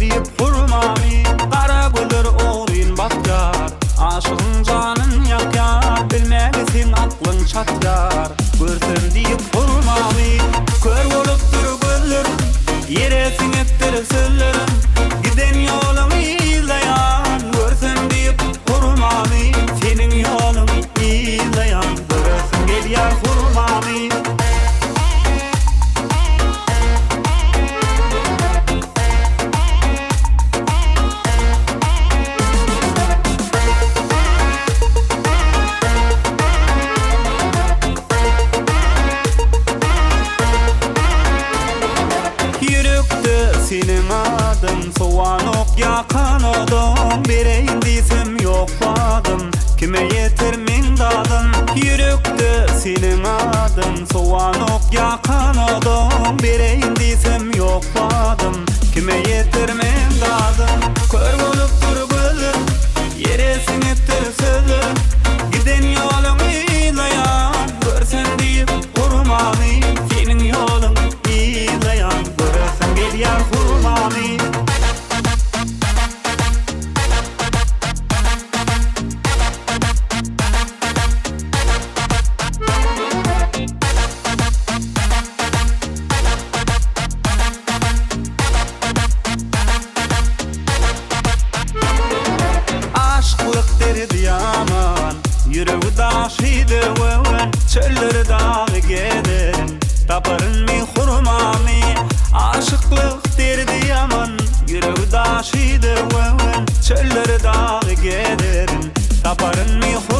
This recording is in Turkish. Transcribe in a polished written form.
diýip hurmamy, gara güller oğryn bakýar. Aşygyň janyn ýakýar, bilmegisin aklyň çatýar. Görsem diýip hurmamy, kör bolup dur gözlerim, ýeresin etdir sözlerim. Giden ýolumy izleýän, görsem diýip hurmamy, seniň ýoluny izleýän, göresim gelýär hurmamy. Senin adın soğanok yakan odun, bireyin diysem yokladım, kime yeter min dadın. Yürekte senin adın soğanok yakan odun, bireyin diysem yokladım, kime yeter min dadın. Kör bolup dur gözlerim, yeresin ettir sözlerim. Giden yoluny izleýän, görsen diýip hurmany, senin ýoluny izleýän, göresim gelýär hurmany. Aşklyk derdi yaman, ýüregi daşydy wewen, çölleri dagy gederin, taparyn mi hurmamy. Aşıklyk derdi yaman, ýüregi daşydy wewen, çölleri dagy gederin, taparyn mi hurmamy.